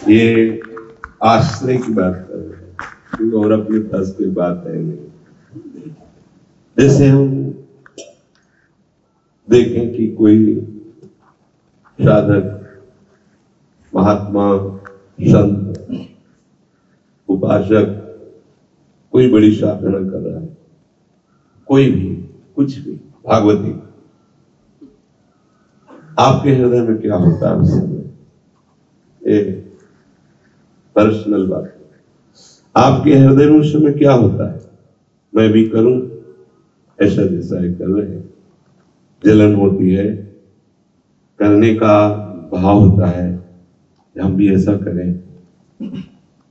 ये आश्रय की बात कर रहे हैं और अपने पास कोई बात है नहीं। जैसे हम देखें कि कोई साधक, महात्मा, संत, उपासक कोई बड़ी साधना कर रहा है, कोई भी, कुछ भी, भागवती, आपके हृदय में क्या होता है उस समय? पर्सनल बात है। आपके हृदय में उस समय क्या होता है? मैं भी करूं ऐसा जैसा है कर रहे हैं, जलन होती है, करने का भाव होता है, हम भी ऐसा करें,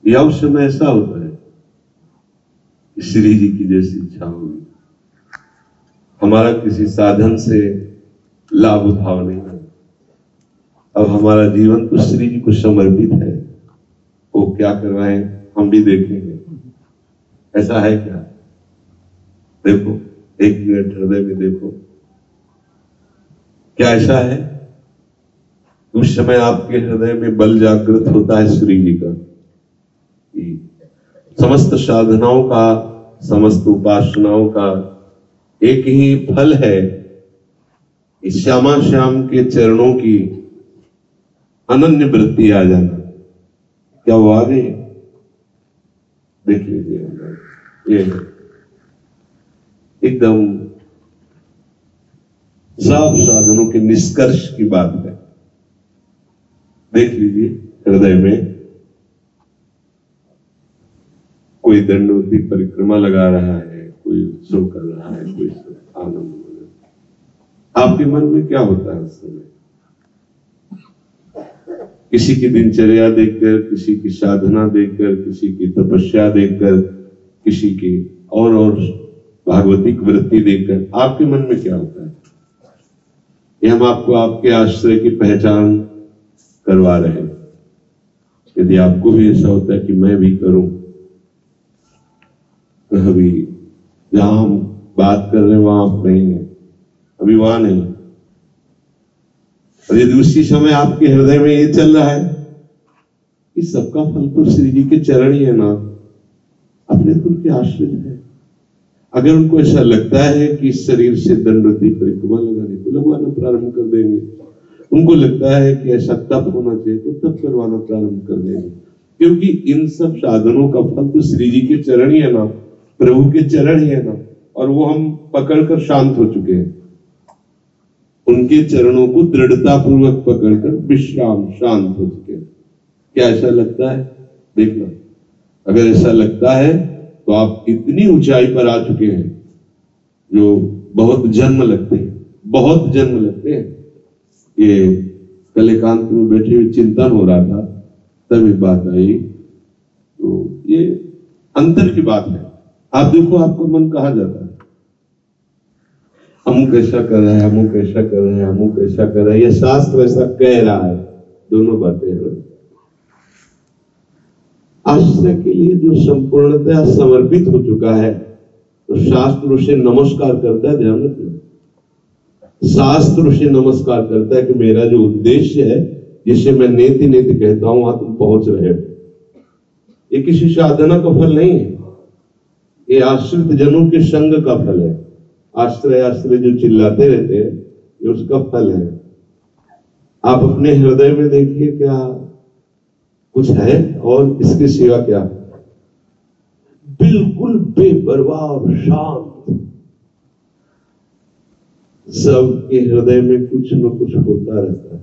या उस समय ऐसा होता है श्री जी की जैसी इच्छा होगी, हमारा किसी साधन से लाभ उठाव नहीं है, अब हमारा जीवन तो श्री जी को समर्पित है, वो क्या करवाएं हम भी देखेंगे। ऐसा है क्या? देखो, एक मिनट हृदय में देखो, क्या ऐसा है? उस समय आपके हृदय में बल जागृत होता है श्री जी का, समस्त साधनाओं का, समस्त उपासनाओं का एक ही फल है, इस श्यामा श्याम के चरणों की अनन्य वृत्ति आ जाना। क्या वो आ गई? देख लीजिए, ये एकदम सब साधनों के निष्कर्ष की बात है। देख लीजिए, हृदय में कोई दंडवती परिक्रमा लगा रहा है, कोई उत्सव कर रहा है, कोई आनंद, आपके मन में क्या होता है उस समय? किसी की दिनचर्या देखकर, किसी की साधना देखकर, किसी की तपस्या देखकर, किसी की और भागवतिक वृत्ति देखकर आपके मन में क्या होता है? ये हम आपको आपके आश्रय की पहचान करवा रहे हैं। यदि आपको भी ऐसा होता है कि मैं भी करूं, तो अभी जहां हम बात कर रहे हैं वहां आप नहीं है, अभी वहां नहीं, और यदि उसी समय आपके हृदय में ये चल रहा है, इस सबका फल तो श्री जी के चरण ही है ना, अपने तो उनके आश्रित है। अगर उनको ऐसा लगता है कि इस शरीर से दंडवती परिक्रमा लगाने तो लगवाना प्रारंभ कर देंगे, उनको लगता है कि ऐसा तप होना चाहिए तो तप करवाना प्रारंभ कर देंगे, क्योंकि इन सब साधनों का फल तो श्री जी के चरण ही है ना, प्रभु के चरण ही है ना, और वो हम पकड़कर शांत हो चुके हैं। उनके चरणों को दृढ़ता पूर्वक पकड़कर विश्राम, शांत हो चुके हैं। क्या ऐसा लगता है? देखना, अगर ऐसा लगता है तो आप इतनी ऊंचाई पर आ चुके हैं जो बहुत जन्म लगते हैं, बहुत जन्म लगते हैं। ये कल एकांत में बैठे हुए चिंतन हो रहा था, तब एक बात आई, तो ये अंतर की बात है। आप देखो, आपका मन कहा जाता है, अमुक ऐसा कर रहा है, अमुक ऐसा कर रहा है, अमुक ऐसा कर रहा है, ये शास्त्र ऐसा कह रहा है, दोनों बातें हैं। आश्रय के लिए जो संपूर्णतया समर्पित हो चुका है, तो शास्त्र उसे नमस्कार करता है। ध्यान रखना, शास्त्र उसे नमस्कार करता है कि मेरा जो उद्देश्य है, जिसे मैं नेति नेति कहता हूं, वहां तुम पहुंच रहे हो। ये किसी साधना का फल नहीं है, ये आश्रित जनों के संग का फल है। आश्रय आश्रय जो चिल्लाते रहते हैं, ये उसका फल है। आप अपने हृदय में देखिए, क्या कुछ है? और इसके सिवा क्या? बिल्कुल बेपरवाह और शांत। सबके हृदय में कुछ न कुछ होता रहता है।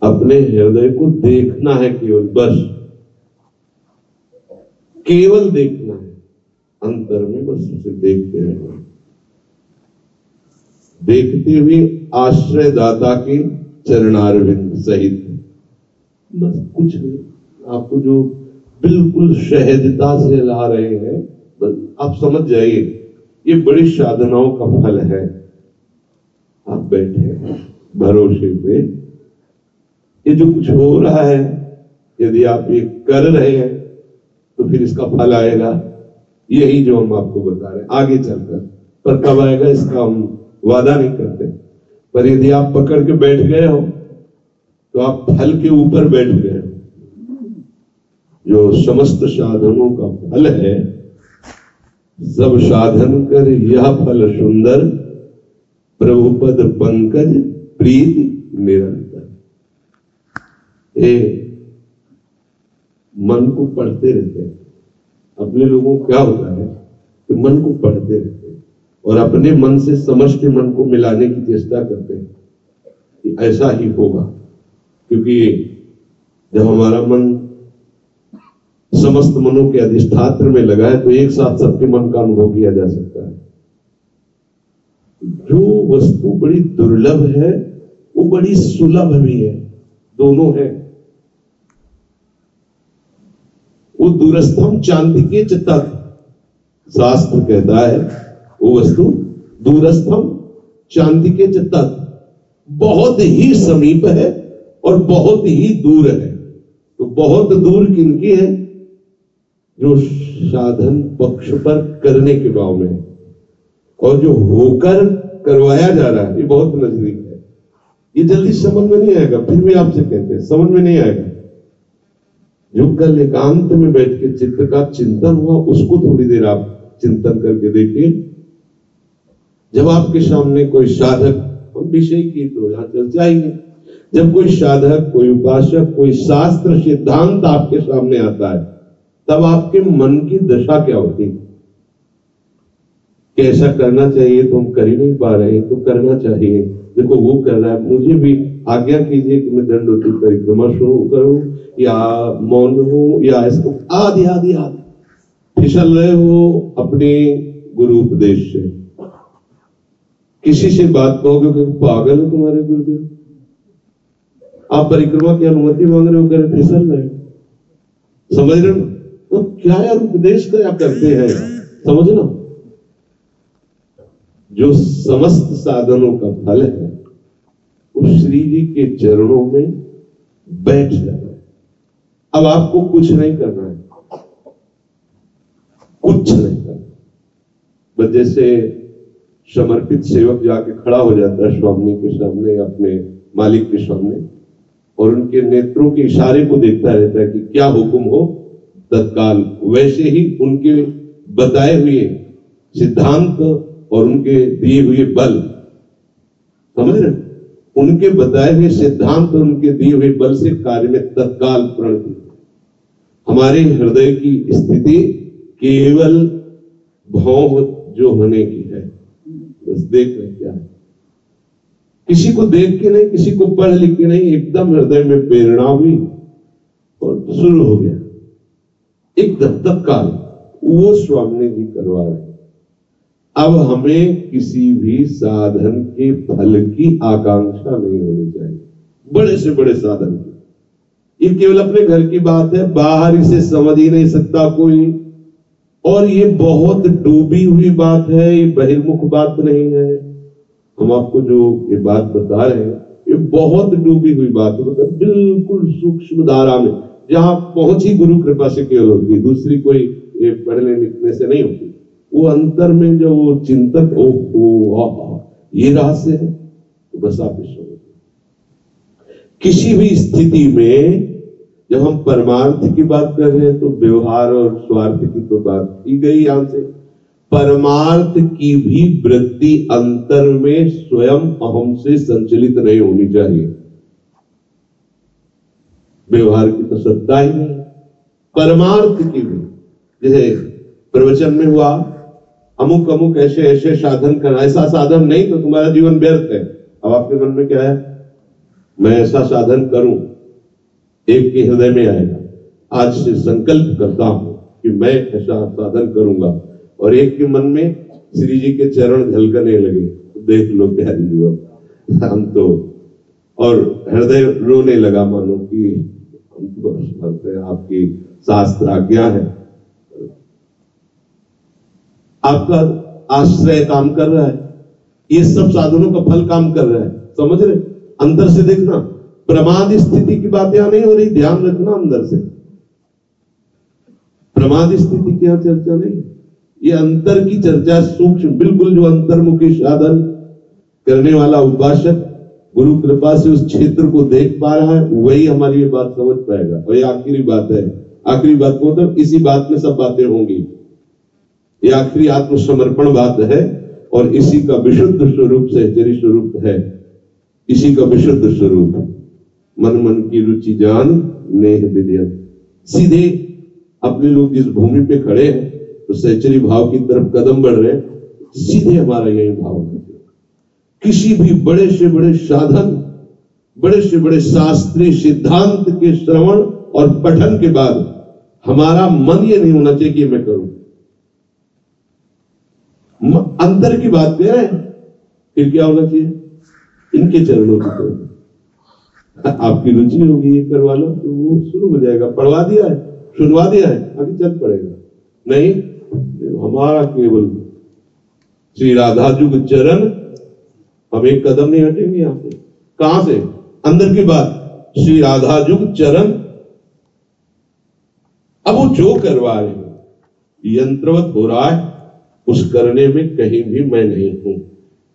अपने हृदय को देखना है, केवल, बस केवल देखना है, अंतर में बस उसे देखते रहना। देखते हुए आश्रय दाता के चरणारविंद सहित, बस कुछ नहीं। आपको जो बिल्कुल सहजता से ला रहे हैं, बस आप समझ जाइए, ये बड़ी साधनाओं का फल है। आप बैठे भरोसे पे, ये जो कुछ हो रहा है, यदि आप ये कर रहे हैं तो फिर इसका फल आएगा। यही जो हम आपको बता रहे हैं आगे चलकर, पर कब आएगा इसका हम वादा नहीं करते। पर यदि आप पकड़ के बैठ गए हो तो आप फल के ऊपर बैठ गए हो। जो समस्त साधनों का फल है, सब साधन कर यह फल सुंदर, प्रभुपद पंकज प्रीति निरंतर। मन को पढ़ते रहते हैं। अपने लोगों को क्या होता है कि मन को पढ़ते रहते हैं और अपने मन से समष्टि मन को मिलाने की चेष्टा करते हैं कि ऐसा ही होगा, क्योंकि जब हमारा मन समस्त मनों के अधिष्ठात्र में लगा है तो एक साथ सबके मन का अनुभव किया जा सकता है। जो वस्तु बड़ी दुर्लभ है वो बड़ी सुलभ भी है, दोनों है। वो दूरस्थम चांदिके च तत्, शास्त्र कहता है वो वस्तु दूरस्थम चांदिके च तत्, बहुत ही समीप है और बहुत ही दूर है। तो बहुत दूर किनकी है? जो साधन पक्ष पर करने के भाव में है, और जो होकर करवाया जा रहा है ये बहुत नजदीक है। ये जल्दी समझ में नहीं आएगा, फिर भी आपसे कहते हैं समझ में नहीं आएगा। जो कल एकांत में बैठ के चित्त का चिंतन हुआ उसको थोड़ी देर आप चिंतन करके देखिए। जब आपके सामने कोई साधक, हम विषय की तो यहां चर्चा ही है, जब कोई साधक, कोई उपासक, कोई शास्त्र सिद्धांत आपके सामने आता है तब आपके मन की दशा क्या होती है? कैसा करना चाहिए तो हम कर ही नहीं पा रहे, तो करना चाहिए। देखो वो कर रहा है, मुझे भी आज्ञा कीजिए कि मैं दंडोती परिक्रमा शुरू करूं या मौन हूं या इसको आदि आदि आदि फिसल रहे हो अपने गुरु उपदेश से। किसी से बात कहोगे कि पागल हो तुम्हारे गुरुदेव, आप परिक्रमा की अनुमति मांग रहे हो, करे फिसल रहे हो, समझ रहे हो? तो क्या यार उपदेश क्या करते हैं, समझना। जो समस्त साधनों का फल है वो श्री जी के चरणों में बैठ जाना है। अब आपको कुछ नहीं करना है, कुछ नहीं करना। बस जैसे समर्पित सेवक जाके खड़ा हो जाता है स्वामी के सामने, अपने मालिक के सामने, और उनके नेत्रों के इशारे को देखता रहता है कि क्या हुक्म हो तत्काल, वैसे ही उनके बताए हुए सिद्धांत और उनके दिए हुए बल, समझ रहे, उनके बताए हुए सिद्धांत और उनके दिए हुए बल से कार्य में तत्काल प्रणति। हमारे हृदय की स्थिति केवल भौह जो होने की है, बस देख रहे क्या है। किसी को देख के नहीं, किसी को पढ़ लिख के नहीं, एकदम हृदय में प्रेरणा हुई और शुरू हो गया एकदम तत्काल। वो स्वामी जी करवा रहे। अब हमें किसी भी साधन के फल की आकांक्षा नहीं होनी चाहिए, बड़े से बड़े साधन की। ये केवल अपने घर की बात है, बाहर इसे समझ ही नहीं सकता कोई, और ये बहुत डूबी हुई बात है, ये बहिर्मुख बात नहीं है। हम आपको जो ये बात बता रहे हैं ये बहुत डूबी हुई बात है, मतलब बिल्कुल सूक्ष्म धारा में, जहां पहुंची गुरु कृपा से केवल होती, दूसरी कोई पढ़ने लिखने से नहीं होती। वो अंतर में जो वो चिंतक, ये रहस्य है, तो बस आप इसको किसी भी स्थिति में जब हम परमार्थ की बात कर रहे हैं तो व्यवहार और स्वार्थ की तो बात की गई। यहां से परमार्थ की भी वृत्ति अंतर में स्वयं अहम से संचलित नहीं होनी चाहिए। व्यवहार की तो सत्ता ही नहीं, परमार्थ की भी। जैसे प्रवचन में हुआ अमुक अमुक ऐसे ऐसे साधन करना, ऐसा साधन नहीं तो तुम्हारा जीवन व्यर्थ है। अब आपके मन में क्या है? मैं ऐसा साधन करूं, एक के हृदय में आएगा, आज से संकल्प करता हूं कि मैं ऐसा साधन करूंगा, और एक के मन में श्री जी के चरण झलकने लगे, तो देख लो प्यारी जीवन हम तो, और हृदय रोने लगा मानो कि हम तो समझते हैं आपकी शास्त्र आज्ञा है। आपका आश्रय काम कर रहा है, ये सब साधनों का फल काम कर रहा है, समझ रहे? अंदर से देखना, प्रमाद स्थिति की बात यहां नहीं हो रही, ध्यान रखना अंदर से। प्रमाद स्थिति की यहां चर्चा नहीं, ये अंतर की चर्चा, सूक्ष्म, बिल्कुल जो अंतर्मुखी साधन करने वाला उपासक गुरु कृपा से उस क्षेत्र को देख पा रहा है, वही हमारी ये बात समझ पाएगा। और ये आखिरी बात है, आखिरी बात को मतलब इसी बात में सब बातें होंगी। ये आखिरी आत्मसमर्पण बात है और इसी का विशुद्ध स्वरूप सहचरी स्वरूप है, इसी का विशुद्ध स्वरूप। मन मन की रुचि जान नेह विद्यत। सीधे अपने लोग जिस भूमि पे खड़े हैं तो सहचरी भाव की तरफ कदम बढ़ रहे हैं, सीधे हमारा यही भाव है। किसी भी बड़े से बड़े साधन, बड़े से बड़े शास्त्रीय सिद्धांत के श्रवण और पठन के बाद हमारा मन ये नहीं होना चाहिए कि मैं करूं। अंतर की बात कह रहे हैं, फिर क्या होना चाहिए? इनके चरणों की तरफ आपकी रुचि होगी, ये करवा लो तो वो शुरू हो जाएगा। पढ़वा दिया है, सुनवा दिया है, आगे चल पड़ेगा। नहीं, हमारा केवल श्री राधा जुग चरण, हम एक कदम नहीं हटेंगे यहां से। कहां से? अंदर की बात, श्री राधा जुग चरण। अब वो जो करवा रहे हैं यंत्रवत हो रहा है, उस करने में कहीं भी मैं नहीं हूं,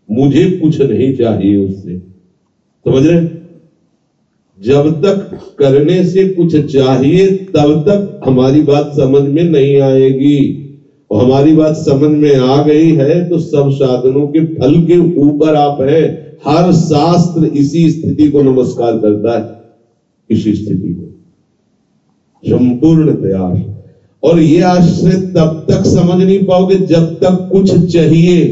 मुझे कुछ नहीं चाहिए उससे। समझ रहे? जब तक करने से कुछ चाहिए तब तक हमारी बात समझ में नहीं आएगी, और हमारी बात समझ में आ गई है तो सब साधनों के फल के ऊपर आप हैं। हर शास्त्र इसी स्थिति को नमस्कार करता है, इसी स्थिति को संपूर्ण प्रयास। और ये आश्रय तब तक समझ नहीं पाओगे जब तक कुछ चाहिए।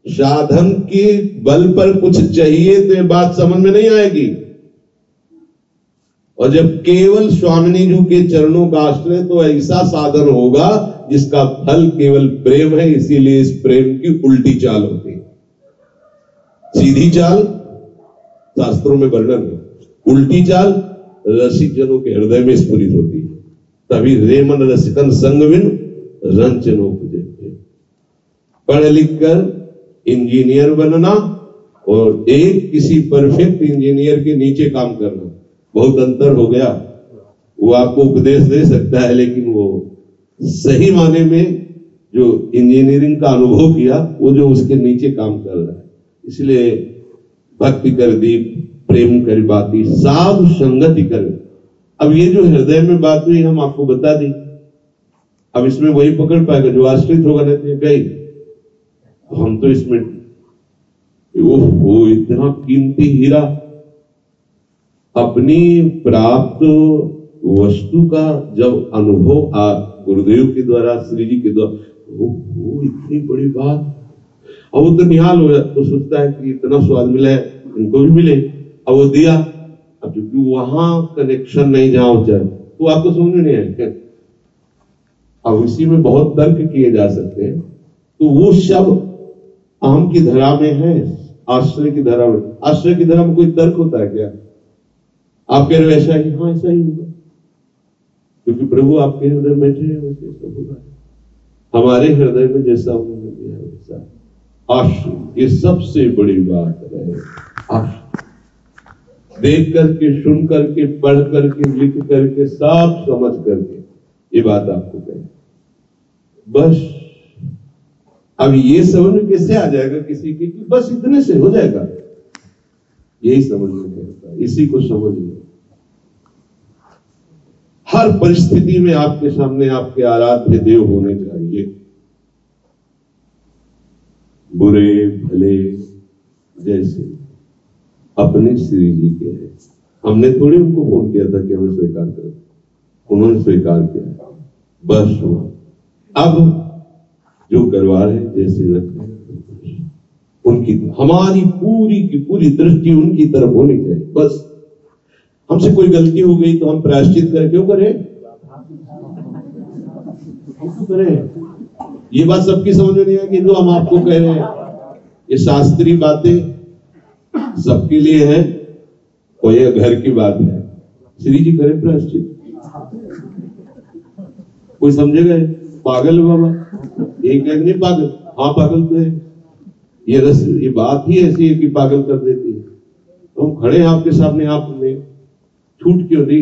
साधन के बल पर कुछ चाहिए तो ये बात समझ में नहीं आएगी। और जब केवल स्वामिनी जी के चरणों का आश्रय, तो ऐसा साधन होगा जिसका फल केवल प्रेम है। इसीलिए इस प्रेम की उल्टी चाल होती है। सीधी चाल शास्त्रों में वर्णन है, उल्टी चाल रसिक जनों के हृदय में स्फुरित होती है। तभी रेमन रसिकन संगविन रंचनो पूजते। पढ़ लिख कर इंजीनियर बनना और एक किसी परफेक्ट इंजीनियर के नीचे काम करना, बहुत अंतर हो गया। वो आपको उपदेश दे सकता है, लेकिन वो सही माने में जो इंजीनियरिंग का अनुभव किया, वो जो उसके नीचे काम कर रहा है। इसलिए भक्ति कर दीप प्रेम कर बाती साधु संगति कर। अब ये जो हृदय में बात हुई हम आपको बता दी, अब इसमें वही पकड़ पाएगा जो आश्रित होगा। नहीं गई हम तो इसमें वो इतना कीमती हीरा, अपनी प्राप्त वस्तु का जब अनुभव गुरुदेव के द्वारा, श्री जी के द्वारा, वो इतनी बड़ी बात। अब वो तो निहाल हो जाता, तो सोचता है कि इतना स्वाद मिला है, इनको भी मिले। अब वो दिया, अब क्योंकि वहां कनेक्शन नहीं जहां हो जाए तो आपको समझ में नहीं आएगा। अब इसी में बहुत तर्क किए जा सकते हैं। तो वो सब आम की धरा में है, आश्रय की धरा में। आश्रय की धरा में कोई तर्क होता है क्या? आप कह रहे हो ऐसा ही, हाँ ऐसा ही होगा, क्योंकि प्रभु आपके हृदय में बैठे हैं, वैसे सब होगा। हमारे हृदय में जैसा उन्होंने दिया वैसा आश्रय, ये सबसे बड़ी बात है। आश्रय देख करके, सुन करके, पढ़ करके, लिख करके, सब समझ करके ये बात आपको कहें। बस अब ये समझ में कैसे आ जाएगा किसी की कि बस इतने से हो जाएगा, यही समझ में नहीं आता। इसी को समझ लो। हर परिस्थिति में आपके सामने आपके आराध्य देव होने चाहिए, बुरे भले जैसे अपने श्री जी के हैं। हमने थोड़ी उनको फोन किया था कि हमें स्वीकार करें, उन्होंने स्वीकार किया। बस अब जो करवा रहे जैसे रखते उनकी, हमारी पूरी की पूरी दृष्टि उनकी तरफ होनी चाहिए। बस हमसे कोई गलती हो गई तो हम प्रायश्चित करें, क्यों करें? ये बात सबकी समझ में नहीं है कि जो हम आपको कह रहे हैं ये शास्त्रीय बातें सबके लिए है और ये घर की बात है। श्री जी करें प्रायश्चित, कोई समझेगा पागल बाबा, एक नहीं पागल, हाँ पागल तो है। ये बात ही ऐसी है कि पागल कर देती है। तो हम खड़े हैं आपके सामने, आपने छूट क्यों दी?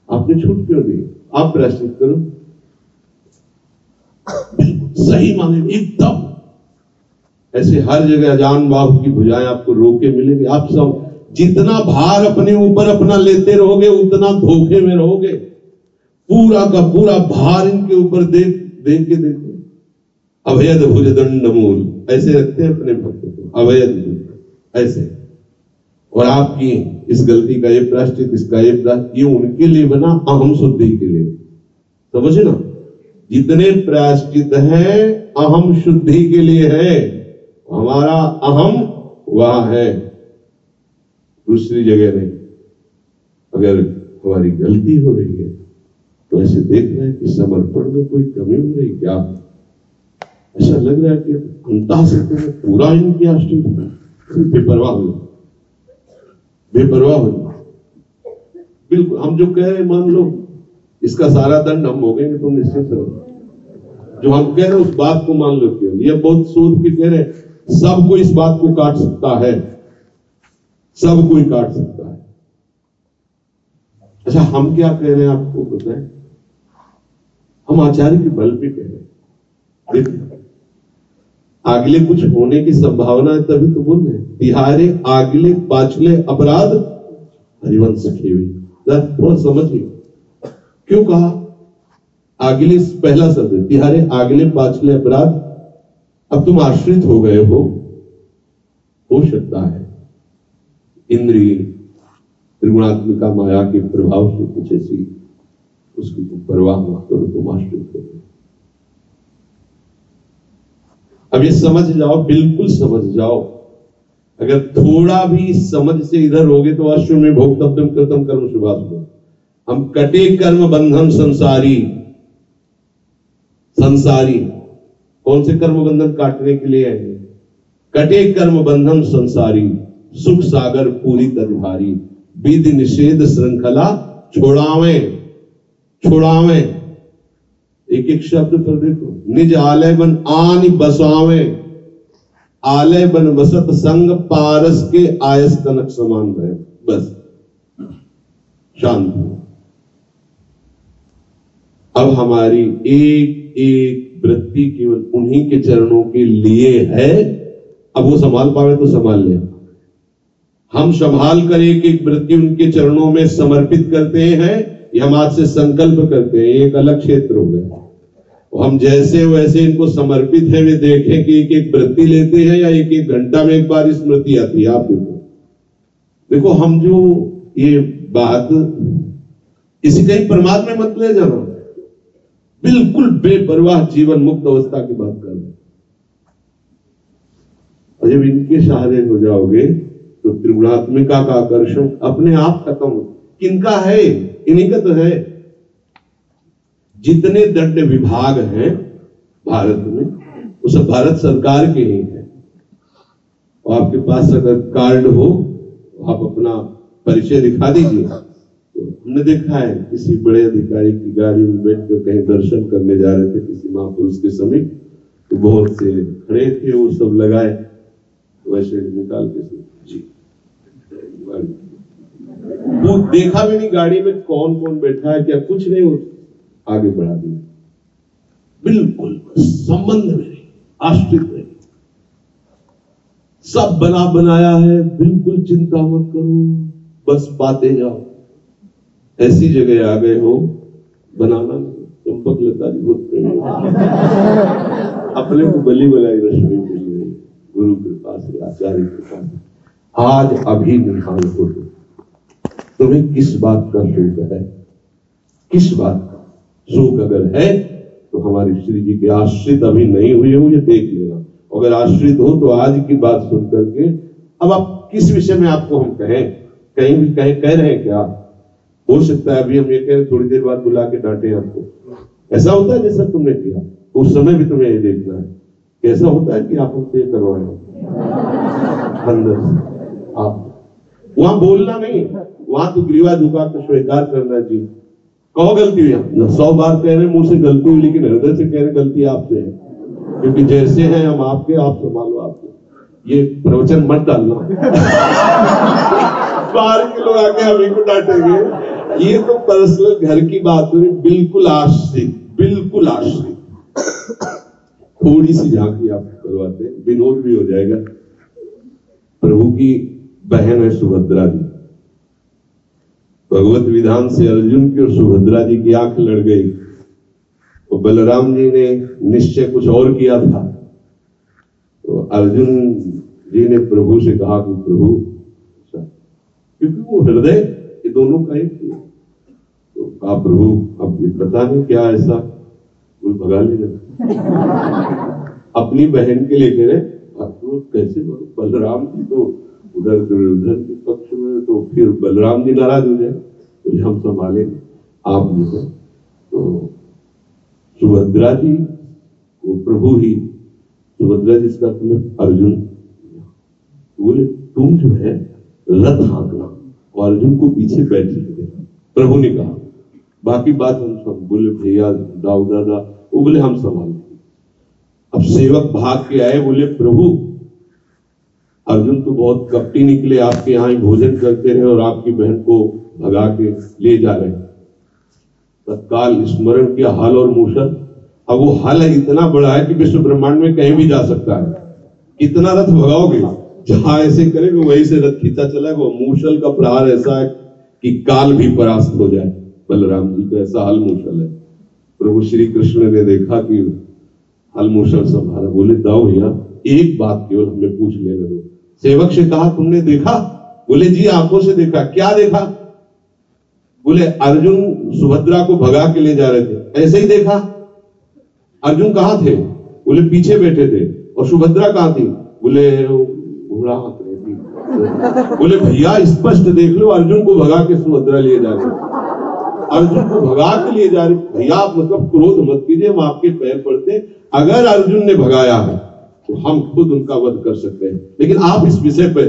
आपने छूट क्यों दी? आप प्रायश्चित करो, सही माने एकदम ऐसे हर जगह अजान बाहु की भुजाएं आपको रोके मिलेंगे। आप सब जितना भार अपने ऊपर अपना लेते रहोगे उतना धोखे में रहोगे। पूरा का पूरा भार इनके ऊपर दे के देखो, अभयद भुजदंड मूल ऐसे रखते हैं अपने भक्त को, अभयद ऐसे। और आपकी इस गलती का ये प्रायश्चित, इसका ये प्रायश्चित, ये उनके लिए बना अहम शुद्धि के लिए, समझे ना। जितने प्रायश्चित हैं अहम शुद्धि के लिए है, हमारा अहम वहां है, दूसरी जगह नहीं। अगर हमारी गलती हो रही है तो ऐसे देख रहे हैं कि समर्पण में कोई कमी हो रही क्या, ऐसा लग रहा है कि अंतः से पूरा इनकी आश्रित बेपरवाह हो, बेपरवाह हो। बिल्कुल हम जो कह रहे हैं मान लो, इसका सारा दंड हम भोगेंगे, तुम निश्चित रहो। जो हम कह रहे हैं उस बात को मान लो। क्यों ये बहुत सोच के कह रहे हैं, सब कोई इस बात को काट सकता है, सब कोई काट सकता है। अच्छा हम क्या कह रहे हैं आपको पता है, हम आचार्य के बल पे कह रहे हैं, आगले कुछ होने की संभावना है तभी तो बोल रहे हैं, तिहारे आगले पाछले अपराध हरिवंश खेवी। थोड़ा समझिए क्यों कहा आगले, पहला शब्द तिहारे आगले पाछले अपराध। अब तुम आश्रित हो गए हो सकता है इंद्रिय त्रिगुणात्मिका माया के प्रभाव से कुछ ऐसी उसकी तुम परवाह मत करो, तुम आश्रित हो गए। अब ये समझ जाओ, बिल्कुल समझ जाओ। अगर थोड़ा भी समझ से इधर होगे तो अश्व में भोक्तव्यम कृतम कर्म शुभाशुभ। हम कटे कर्म बंधन संसारी, संसारी कौन से कर्म बंधन काटने के लिए है? कटे कर्म बंधन संसारी, सुख सागर पूरी तदभारी, विधि निषेध श्रृंखला छोड़ावे, छोड़ावे। एक एक शब्द पर देखो, निज आलय बन आनि बसावे, आलय बन बसत संग पारस के आयस कनक समान रहे। बस शांत। अब हमारी एक एक वृत्ति केवल उन्हीं के चरणों के लिए है। अब वो संभाल पावे तो संभाल ले। हम संभाल कर एक एक वृत्ति उनके चरणों में समर्पित करते हैं, या हम आज से संकल्प करते हैं, एक अलग क्षेत्र हो गया। हम जैसे वैसे इनको समर्पित है, वे देखें कि एक एक वृत्ति लेते हैं या एक एक घंटा में एक बार स्मृति आती है। आप देखो, देखो हम जो ये बात किसी कहीं परमात्मा में मत ले जाना, बिल्कुल बेपरवाह जीवन मुक्त अवस्था की बात कर रहे हैं। और जब इनके सहारे हो जाओगे तो त्रिगुणात्मिका का आकर्षण अपने आप खत्म हो। किनका है? इन्हीं का तो है। जितने दंड विभाग हैं भारत में वो सब भारत सरकार के ही है। और आपके पास अगर कार्ड हो, आप अपना परिचय दिखा दीजिए। तो हमने देखा है किसी बड़े अधिकारी की गाड़ी में बैठकर कहीं दर्शन करने जा रहे थे किसी महापुरुष के समीप, तो बहुत से खड़े थे, वो सब लगाए, वैसे निकाल के जी वो देखा भी नहीं गाड़ी में कौन कौन बैठा है, क्या कुछ नहीं, हो आगे बढ़ा दिया। बिल्कुल संबंध में नहीं, आश्रित नहीं, सब बना बनाया है, बिल्कुल चिंता मत करो, बस पाते जाओ। ऐसी जगह आ गए हो, बनाना चंपक लता जी बहुत अपने को बली बलाई रश्मि मिल गई गुरु कृपा से, आचार्य कृपा से। आज अभी निहाल हो, तुम्हें किस बात का शोक है? किस बात का शोक अगर है तो हमारे श्री जी के आश्रित अभी नहीं हुए हो, ये देख लेना। अगर आश्रित हो तो आज की बात सुन करके, अब आप किस विषय में आपको हम कहें, कहीं भी कह रहे हैं क्या? हो सकता है अभी हम ये कहें, थोड़ी देर बाद बुला के डांटे आपको। ऐसा होता है जैसा तुमने किया, उस समय भी तुम्हें ये देखना है कैसा होता है कि आप हमसे करवाए अंदर से। आप वहां बोलना नहीं, वहां तो ग्रीवा झुका कर स्वीकार करना। जी कहो गलती हुई, 100 बार कह रहे मुंह से गलती हुई, लेकिन हृदय से कह रहे गलती आपसे है, क्योंकि जैसे हैं हम आपके, आप संभालो आपको। ये प्रवचन मत डालना बाहर के लोग आके हमें को डांटेंगे। ये तो पर्सनल घर की बात हुई, बिल्कुल आश्रित, बिल्कुल आश्रित। थोड़ी सी झांकी आपको करवाते, विनोद भी हो जाएगा। प्रभु की बहन है सुभद्रा जी, भगवत विधान से अर्जुन की और सुभद्रा जी की आंख लड़ गई। तो बलराम जी ने निश्चय कुछ और किया था। तो अर्जुन जी ने प्रभु से कहा कि प्रभु, क्योंकि वो हृदय ये दोनों का एक था। तो कहा प्रभु अब ये पता नहीं क्या ऐसा, वो भगा ले अपनी बहन के लिए कह रहे तो कैसे बलराम जी तो उधर दुर्योधन के पक्ष में, तो फिर बलराम जी नाराज हो जाए, तो हम संभालेंगे आप जो है। तो सुभद्रा जी वो प्रभु ही, सुभद्रा जी इसका तुम्हें अर्जुन बोले तुम जो है रथ हाँकना और अर्जुन को पीछे बैठने देना, प्रभु ने कहा। बाकी बात हम सब बोले भैया दाऊ दादा, वो बोले हम संभाल। अब सेवक भाग के आए, बोले प्रभु अर्जुन तो बहुत कपटी निकले, आपके यहाँ ही भोजन करते रहे और आपकी बहन को भगा के ले जा रहे। तत्काल स्मरण किया हल और मूषल। अब वो हल इतना बड़ा है कि विश्व ब्रह्मांड में कहीं भी जा सकता है। कितना रथ भगाओगे, जहां ऐसे करेंगे वहीं से रथ खींचा चलेगा। मूषल का प्रहार ऐसा है कि काल भी परास्त हो जाए। बलराम जी का ऐसा हल मूषल है। प्रभु श्री कृष्ण ने देखा कि हल मूषल संभाला, बोले दाऊ भैया एक बात केवल हमें पूछ लेने दो। सेवक से कहा तुमने देखा? बोले जी आंखों से देखा। क्या देखा? बोले अर्जुन सुभद्रा को भगा के ले जा रहे थे। ऐसे ही देखा। अर्जुन कहाँ थे? बोले पीछे बैठे थे। और सुभद्रा कहाँ थी? बोले घोड़ा हाथ रही थी। बोले भैया स्पष्ट देख लो, अर्जुन को भगा के सुभद्रा लिए जा रहे, अर्जुन को भगा के लिए जा रहे। भैया आप मतलब क्रोध मत कीजिए, हम आपके पैर पड़ते। अगर अर्जुन ने भगाया है तो हम खुद उनका वध कर सकते हैं, लेकिन आप इस विषय पर,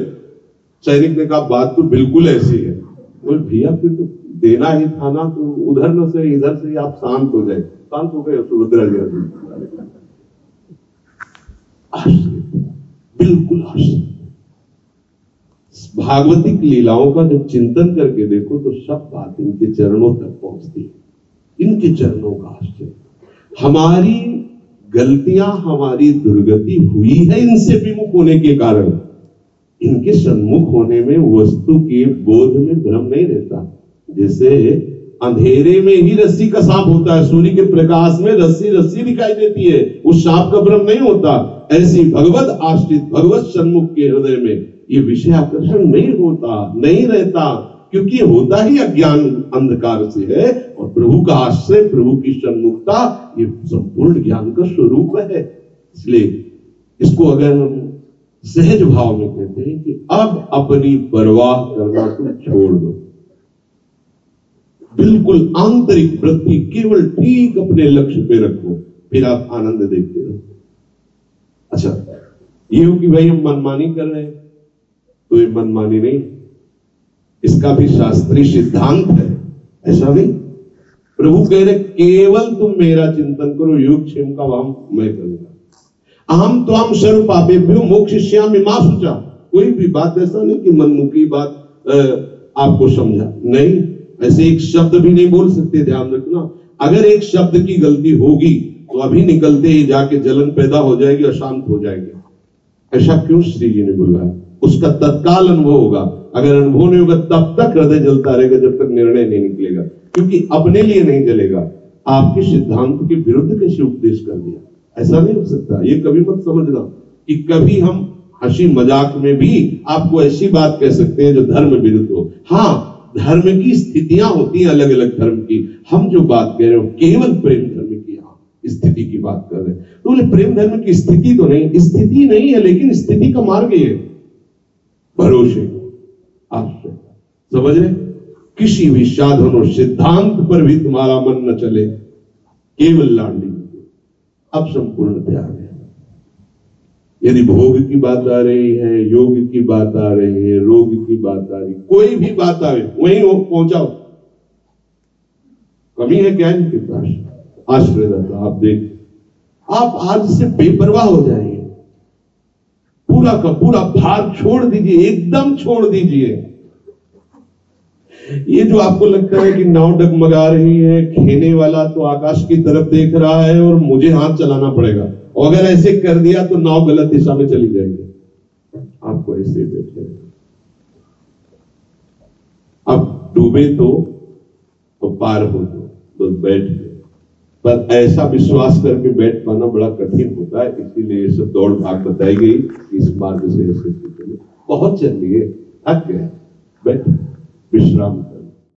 सैनिक ने कहा बात तो बिल्कुल ऐसी है। बोले भैया फिर तो देना ही था ना, तो उधर न से इधर से आप शांत हो जाए। शांत हो गए सुभद्रा जी। बिल्कुल आश्चर्य। भागवतिक लीलाओं का जब चिंतन करके देखो तो सब बात इनके चरणों तक पहुंचती है। इनके चरणों का आश्चर्य। हमारी गलतियां, हमारी दुर्गति हुई है इनसे विमुख होने के कारण। इनके सन्मुख होने में वस्तु के बोध में भ्रम नहीं रहता। जैसे अंधेरे में ही रस्सी का सांप होता है, सूर्य के प्रकाश में रस्सी रस्सी दिखाई देती है, उस सांप का भ्रम नहीं होता। ऐसी भगवत आश्रित, भगवत सन्मुख के हृदय में ये विषय आकर्षण नहीं होता, नहीं रहता, क्योंकि होता ही अज्ञान अंधकार से है। और प्रभु का आश्रय, प्रभु की सन्मुखता, ये संपूर्ण ज्ञान का स्वरूप है। इसलिए इसको अगर हम सहज भाव में कहते हैं कि अब अपनी परवाह करना तुम छोड़ दो, बिल्कुल आंतरिक वृत्ति केवल ठीक अपने लक्ष्य पे रखो, फिर आप आनंद देखते रहो। अच्छा, ये हो कि भाई हम मनमानी कर रहे हैं, तो ये मनमानी नहीं, इसका भी शास्त्रीय सिद्धांत है। ऐसा नहीं, प्रभु कह रहे केवल तुम मेरा चिंतन करो, योग क्षेम का वाम मैं करूंगा। अहम त्वाम सर्व पापेभ्यो मोक्षयिष्यामि मा शुचा। कोई भी बात ऐसा नहीं कि मनमुखी बात आपको समझा नहीं, ऐसे एक शब्द भी नहीं बोल सकते। ध्यान रखना, अगर एक शब्द की गलती होगी तो अभी निकलते ही जाके जलन पैदा हो जाएगी और शांत हो जाएंगे। ऐसा क्यों श्री जी ने बोला है? उसका तत्काल अनुभव होगा। अगर अनुभव नहीं होगा तब तक हृदय जलता रहेगा, जब तक निर्णय नहीं निकलेगा, क्योंकि अपने लिए नहीं जलेगा। आपके सिद्धांत के विरुद्ध कैसे उपदेश कर दिया, ऐसा नहीं हो सकता। ये कभी मत समझना कि कभी हम हंसी मजाक में भी आपको ऐसी बात कह सकते हैं जो धर्म विरुद्ध हो। हाँ, धर्म की स्थितियां होती हैं अलग अलग धर्म की। हम जो बात कह रहे हो केवल प्रेम धर्म की स्थिति की बात कर रहे हैं। तो बोले प्रेम धर्म की स्थिति तो नहीं, स्थिति नहीं है, लेकिन स्थिति का मार्ग है भरोसे, आश्रय। समझ रहे? किसी भी साधन और सिद्धांत पर भी तुम्हारा मन न चले, केवल लाडली। अब संपूर्ण त्याग है। यदि भोग की बात आ रही है, योग की बात आ रही है, रोग की बात आ रही, कोई भी बात आए वहीं हो पहुंचाओ। कमी है क्या इनके पास? आश्रय रहता। आप देख, आप आज से बेपरवाह हो जाएंगे। पूरा का पूरा भार छोड़ दीजिए, एकदम छोड़ दीजिए। ये जो आपको लगता है कि नाव डगमगा रही है, खेने वाला तो आकाश की तरफ देख रहा है और मुझे हाथ चलाना पड़ेगा, और अगर ऐसे कर दिया तो नाव गलत दिशा में चली जाएगी। आपको ऐसे बैठे अब डूबे तो पार हो तो बैठ गए। पर ऐसा विश्वास करके बैठ पाना बड़ा कठिन होता है, इसीलिए ये सब दौड़ भाग बताई गई। इस मार्ग से ऐसे बहुत चल लिए, थक गए, बैठ विश्राम।